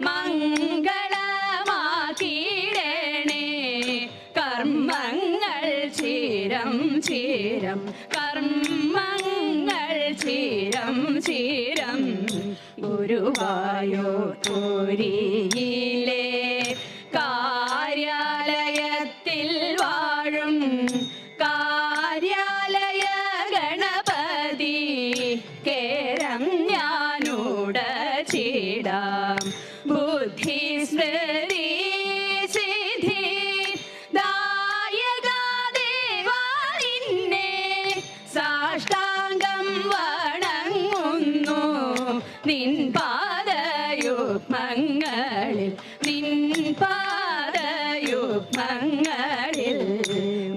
മംഗളമാക്കിയിടണേ. കർമ്മങ്ങൾ ചിരം ചിരം കർമ്മങ്ങൾ ചിരം ചിരം ഗുരുവായൂരിയിലെ കാര്യാലയത്തിൽ വാഴും കാര്യാലയ ഗണപതി കേരം ഞാനുടച്ചിടാം. ബുദ്ധി സ്മൃതി സിദ്ധി ദായക ദേവാ നിന്നെ സാഷ്ടാംഗം വണങ്ങുന്നു. നിൻ പാദയുഗ്മങ്ങളിൽ നിൻ പാദയുഗ്മങ്ങളിൽ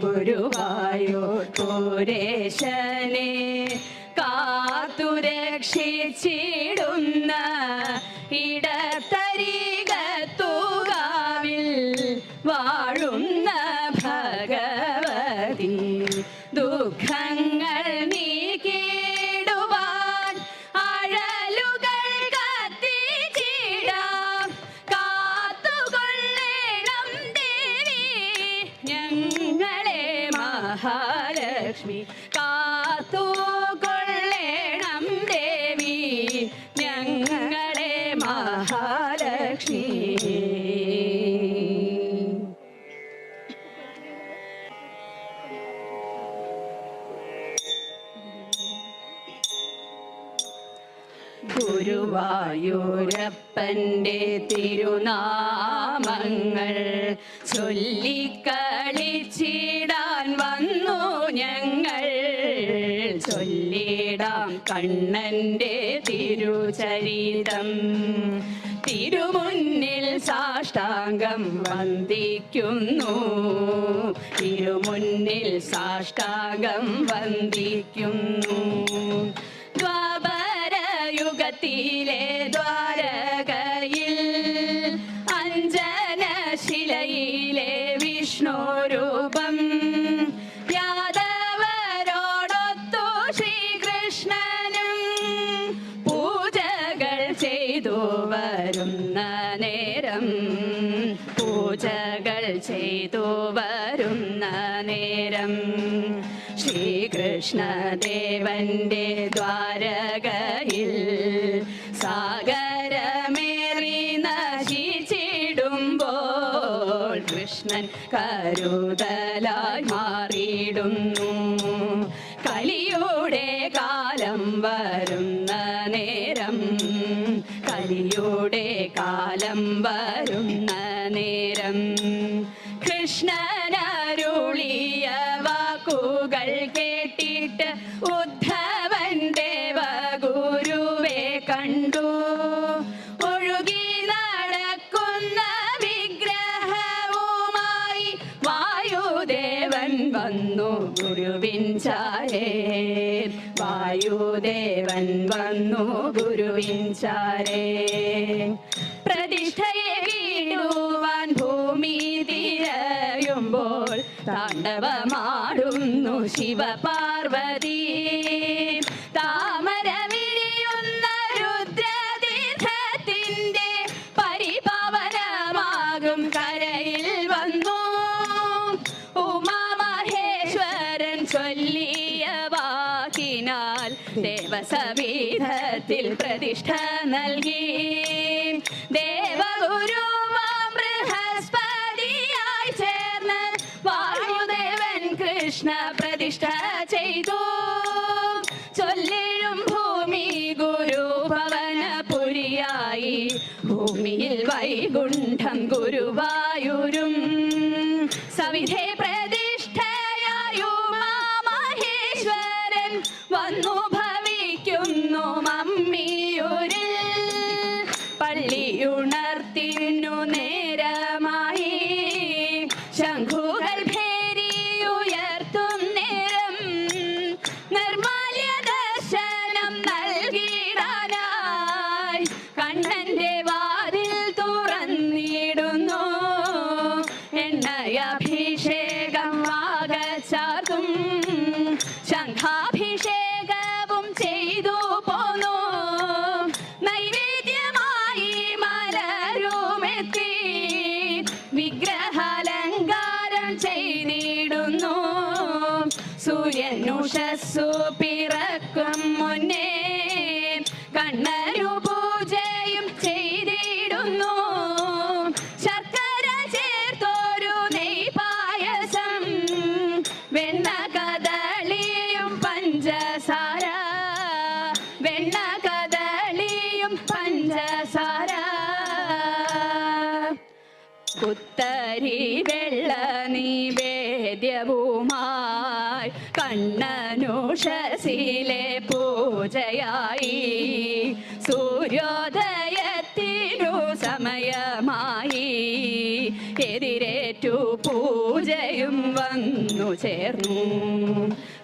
ഗുരുവായൂർ പുരേശനെ കാത്തുരക്ഷിച്ചിടുന്ന ഇടത്തരികത്തുകാവിൽ വാഴുന്ന ഭഗവതി ദുഃഖങ്ങൾ നീക്കിടുവാൻ അഴലുകൾ കത്തിച്ചിടാം. കാത്തുകൊള്ളണം ദേവി ഞങ്ങളെ മഹാലക്ഷ്മി. കാത്തുകൊള്ളണം ദേവി ഞങ്ങളെ മഹാലക്ഷ്മി. ഗുരുവായൂരപ്പൻ്റെ തിരുനാമങ്ങൾ ചൊല്ലിക്കളിച്ചിടാൻ വന്നു ഞങ്ങൾ. ചൊല്ലിടാം കണ്ണൻ്റെ തിരുചരിതം. തിരുമുന്നിൽ സാഷ്ടാംഗം വന്ദിക്കുന്നു. തിരുമുന്നിൽ സാഷ്ടാംഗം വന്ദിക്കുന്നു. ദ്വാപരയുഗത്തിലെ ദ്വാരകയിൽ അഞ്ജനശിലയിലെ വിഷ്ണുരൂപം യാദവരോടൊത്തു ശ്രീകൃഷ്ണനും പൂജകൾ ചെയ്തു വരുന്ന നേരം. പൂജകൾ ചെയ്തു വരുന്ന നേരം ശ്രീകൃഷ്ണദേവന്റെ ദ്വാരകയിൽ സാഗരമേറി നശിച്ചിടുമ്പോൾ കൃഷ്ണൻ കരുതലായി മാറിയിടുന്നു. കലിയുടെ കാലം വരുന്ന നേരം. കലിയുടെ കാലം വരുന്ന നേരം കൃഷ്ണനരുളിയ വാക്കുകൾ കേട്ടിട്ട് ഉദ്ധവൻ ദേവഗുരുവെ കണ്ടു. ഒഴുകി നടക്കുന്ന വിഗ്രഹവുമായി വായുദേവൻ വന്നു ഗുരുവിൻ ചാരേ. വായുദേവൻ വന്നു ഗുരുവിൻ ചാരേ. പ്രതിഷ്ഠയെ വീടുവാൻ ഭൂമി തിരയുമ്പോൾ താണ്ഡവമാടുന്നു ശിവപാർവതി. താമര വിരിയുന്ന രുദ്രതീർത്ഥത്തിന്റെ പരിപാവനമാകും കരയിൽ വന്നു ഉമാമഹേശ്വരൻ ചൊല്ലിയ വാക്കിനാൽ ദേവസമീധത്തിൽ പ്രതിഷ്ഠ നൽകി. ദേവഗുരു ബൃഹസ്പതിയായി ചേർന്ന് വായുദേവൻ കൃഷ്ണ പ്രതിഷ്ഠ ചെയ്തു. ചൊല്ലിടും ഭൂമി ഗുരു ഭവനപുരിയായി. ഭൂമിയിൽ വൈകുണ്ഠം ഗുരുവായൂരും സവിധേ പ്രതിഷ്ഠയായി ഉമാമഹേശ്വരൻ വന്നു ഭവിക്കുന്നു മമ്മിയൂരിൽ. പള്ളിയുണർത്തിനു നേരമായി ശംഖുകൾ ഭേരിയുയർത്തും നേരം. നിർമാല്യ ദർശനം നൽകിടാനായി കണ്ണന്റെ വാതിൽ തുറന്നിടുന്നു. എണ്ണയഭിഷേകം വാകച്ചാർത്തും ശംഖാഭിഷേകവും ചെയ്തു പോന്നു. നൈവേദ്യമായി മല ഭക്തരുമെത്തി വിഗ്രഹാലങ്കാരം ചെയ്തിടുന്നു. സൂര്യനുഷസ്സു പിറക്കും മുന്നേ കണ്ണനു പൂജയും ചെയ്തിടുന്നു. ശർക്കര ചേർത്തൊരു നെയ് പായസം, വെണ്ണ കദളിയും പഞ്ചസാര, വെണ്ണ കദളിയും പഞ്ചസാര. കുത്തരി വെള്ള നിവേദ്യവുമായി കണ്ണനുഷസിലെ പൂജയായി. സൂര്യോദയത്തിനു സമയമായി, എതിരേറ്റു പൂജയും വന്നു ചേർന്നു.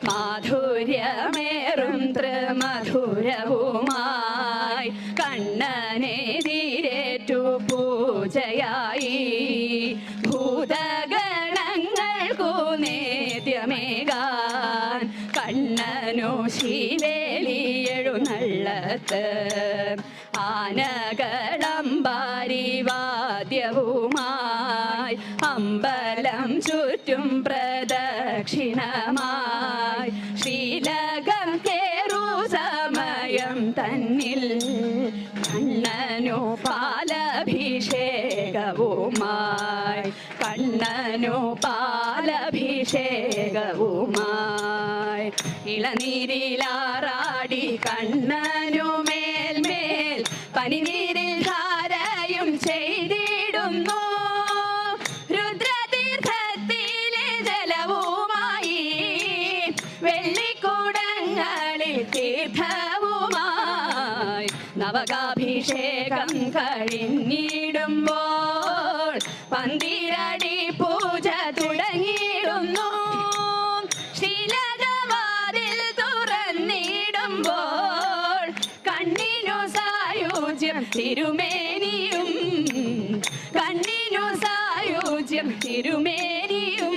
മാധുര്യമേറും ത്രിമധുരവുമായി കണ്ണനെതിരേറ്റു പൂജയായി. ഭൂതഗണങ്ങൾക്കു നേദ്യമേകാൻ കണ്ണനു ശിവേലി എഴുന്നള്ളത്ത്. ആനകളമ്പാരി വാദ്യവുമായി അമ്പലം ചുറ്റും പ്രദക്ഷിണമായി. ശ്രീലകം കേറു സമയം തന്നിൽ കണ്ണനു പാലഭിഷേകവുമായി, കണ്ണനു പാലഭിഷേകവുമായി. ഇളനീരിലാറാടി കണ്ണനു മേൽമേൽ പനിനീരിൽ ധാരയും ചെയ്തിടുന്നു. രുദ്രതീർത്ഥത്തിലെ ജലവുമായി വെള്ളിക്കൂടങ്ങളിൽ തീർത്ഥവുമായി. നവകാഭിഷേകം കഴിഞ്ഞിടുമ്പോൾ പന്തിരടി പൂജ തുടങ്ങിയിടുന്നു. ശ്രീലകവാതിൽ തുറന്നിടുമ്പോൾ കണ്ണിനു സായുജ്യം തിരുമേനിയും, കണ്ണിനു സായുജ്യം തിരുമേനിയും.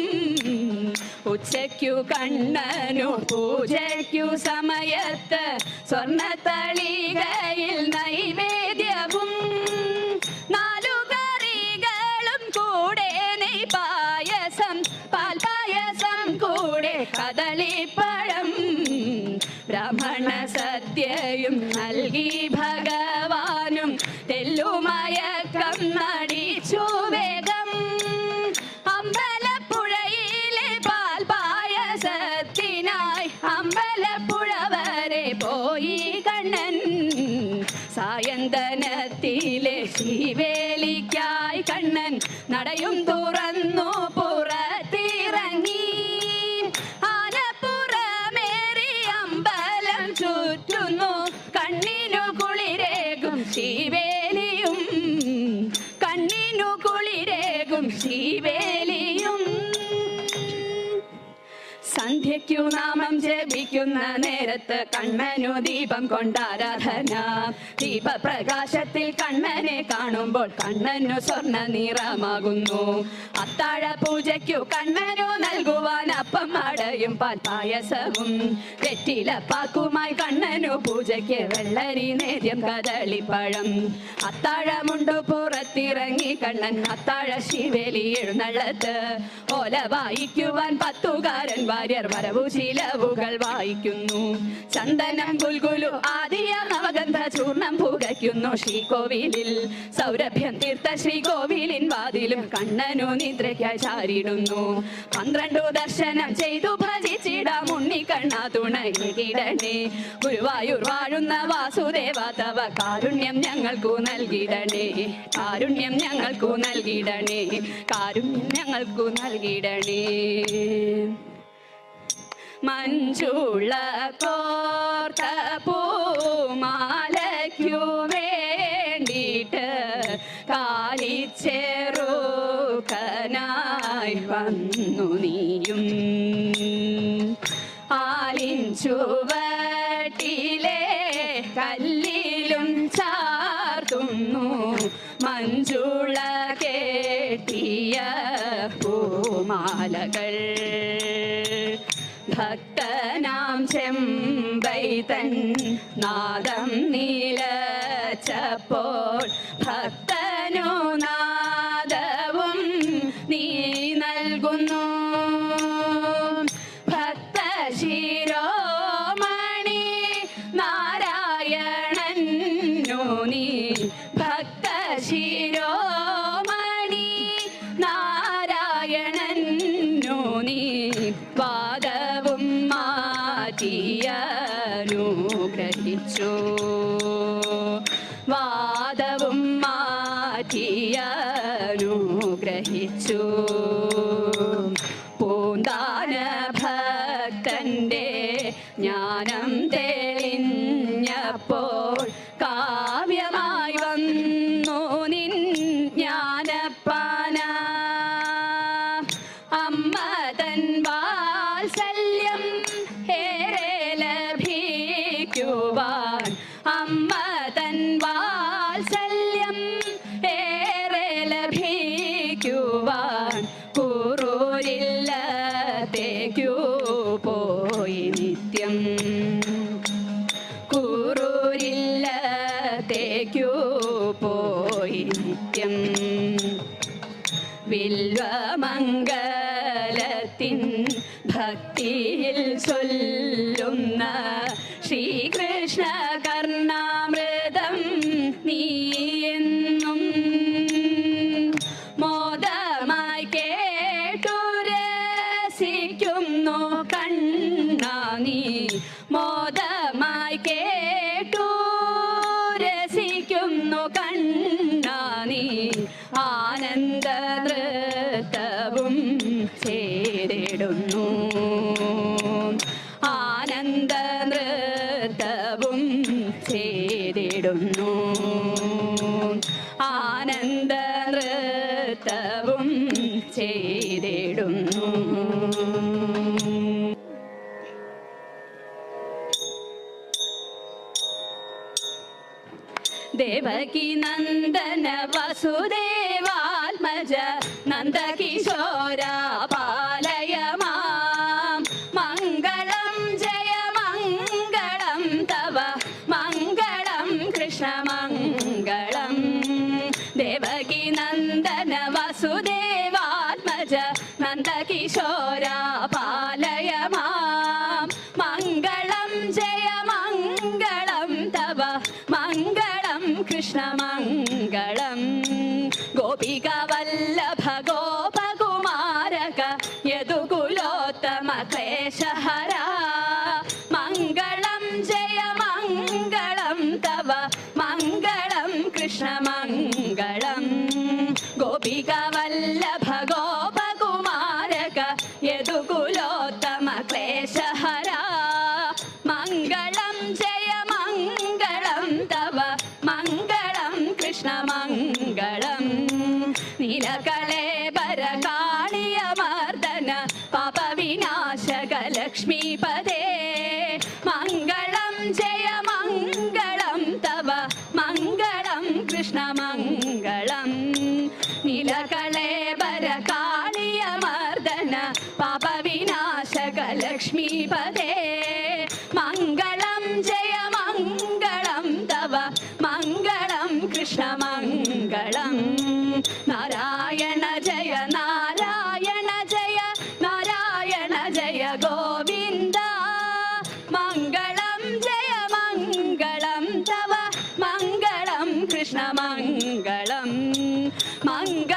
ഉച്ചയ്ക്കു കണ്ണനു പൂജയ്ക്കു സമയത്ത് സ്വർണത്തളികയിൽ നൈവേദ്യവും നാലുകറികളും കൂടെ നെയ് പായസം, പാൽപായസം കൂടെ കദളിപ്പഴം. ബ്രാഹ്മണ സദ്യയും നൽകി ഭഗവാനും തെല്ലുമയക്കം നടിച്ചു വേഗം. അമ്പലപ്പുഴയിലെ പാൽപായസത്തിനായി അമ്പലപ്പുഴ വരെ പോയി കണ്ണൻ. സായന്തനത്തിലെ ശിവേലിക്കായി കണ്ണൻ നടയും തുറന്നു പുറത്തിറങ്ങി. ആനപ്പുറമേറി അമ്പലം ചുറ്റുന്നു കണ്ണിനു കുളിരേകും ശിവേലിയും, കണ്ണിനു കുളിരേകും ശിവേലിയും. സന്ധ്യയ്ക്കു നാമം ജപിക്കുന്ന നേരത്ത് കണ്ണനു ദീപം കൊണ്ടാരാധന. ദീപപ്രകാശത്തിൽ കണ്ണനെ കാണുമ്പോൾ കണ്ണനു സ്വർണ്ണ നിറമാകുന്നു. അത്താഴ പൂജയ്ക്കു കണ്ണനു നൽകുവാൻ അപ്പം അടയും പാൽപായസവും. വെറ്റിലപ്പാക്കുമായി കണ്ണനു പൂജയ്ക്ക് വെള്ളരി നേദ്യം കദളിപ്പഴം. അത്താഴമുണ്ടു പുറത്തിറങ്ങി കണ്ണൻ അത്താഴ ശിവേലി എഴുന്നള്ളത്ത്. ഓല വായിക്കുവാൻ പത്തുകാരൻ വാര്യർ വരവു ചിലവുകൾ വായിക്കുന്നു. ചന്ദനം ഗുൽഗുലു ആദിയ നവഗന്ധ ചൂർണം പുകയ്ക്കുന്നു ശ്രീകോവിലിൽ. സൗരഭ്യം തീർത്ത ശ്രീകോവിലിൻ വാതിലും കണ്ണനു നിദ്രയ്ക്കായി ചാരിടുന്നു. 12 ദർശനം ചെയ്തു ഭജിച്ചിടാം ഉണ്ണിക്കണ്ണ തുണയിടണേ. ഗുരുവായൂർ വാഴുന്ന വാസുദേവ തവ കാരുണ്യം ഞങ്ങൾക്കു നൽകിടണേ, കാരുണ്യം ഞങ്ങൾക്കു നൽകിടണേ, കാരുണ്യം ഞങ്ങൾക്കു നൽകിടണേ. മഞ്ചുള്ള കോർത്ത പൂമാലയ്ക്കു വേണ്ടിയിട്ട് കാലിച്ചെറുക്കനായി വന്നു നീയും. ആലിൻ ചുവട്ടിലെ കല്ലിലും ചാർത്തുന്നു മഞ്ചുള കേട്ടിയ പൂമാലകൾ. ഭക്തനാം ചെമ്പൈതൻ നാദം നിലച്ചപ്പോൾ ഭക്തനു അനുഗ്രഹിച്ചു. പൂന്താന ഭക്തന്റെ ജ്ഞാനം തെളിഞ്ഞപ്പോൾ കാവ്യമായി വന്നു നിൻ ജ്ഞാനപ്പാന. അമ്മ തൻ വാത്സല്യം ഏറെ ലഭിക്കുവാൻ, അമ്മ തൻ വാത്സല്യം ഏറെ ലഭിക്കുവാൻ കുറൂരില്ലത്തേക്കു പോയി നിത്യം, കുറൂരില്ലത്തേക്കു പോയി നിത്യം. വില്വമംഗലത്തിൻ ഭക്തിയിൽ ചൊല്ലുന്ന ശ്രീകൃഷ്ണ കർണാമൃതം നീയെന്നും മോദമായി കേട്ടു രസിക്കുന്നു കണ്ണാ നീ, മോദമായി കേട്ടു രസിക്കുന്നു കണ്ണാ നീ. ആനന്ദ നൃത്തവും ചെയ്തിടുന്നു, ആനന്ദ നൃത്തവും ചെയ്തിടുന്നു, ആനന്ദ നൃത്തവും ചെയ്തിടുന്നു. ദേവകി നന്ദന വസുദേവാത്മജ നന്ദകിശോര പാലയ മാം. മംഗളം ജയ മംഗളം തവ മംഗളം കൃഷ്ണ മംഗളം. ദേവകി നന്ദന വസുദേവാത്മജ നന്ദകിശോര പാലയ മാം. മംഗളം ജയ മംഗളം തവ മംഗളം കൃഷ്ണ മംഗളം. ഗോപിക വല്ലഭ ഗോപകുമാരക യദുകുലോത്തമ ക്ലേശഹര. മംഗളം ജയ മംഗളം തവ മംഗളം കൃഷ്ണ മംഗളം. ഗോപിക വല്ലഭ ഗോപകുമാരക യദുകുലോത്തമ ക്ലേശഹര. മംഗളം ജയ മംഗളം തവ മംഗളം കൃഷ്ണ മംഗളം. നീലകളേബര കാളിയ മർദന പാപവിനാശക ലക്ഷ്മീപദേ. മംഗളം ജയ മംഗളം തവ മംഗളം കൃഷ്ണ മംഗളം. നീലകളേബര കാളിയ മർദന പാപവിനാശക ലക്ഷ്മീപദേ. മംഗളം ജയ മംഗളം തവ മംഗളം കൃഷ്ണ മംഗളം. നാരായണ ജയ നാരായണ ജയ നാരായണ ജയ ഗോവിന്ദ. മംഗളം ജയ മംഗളം തവ മംഗളം കൃഷ്ണ മംഗളം. മംഗളം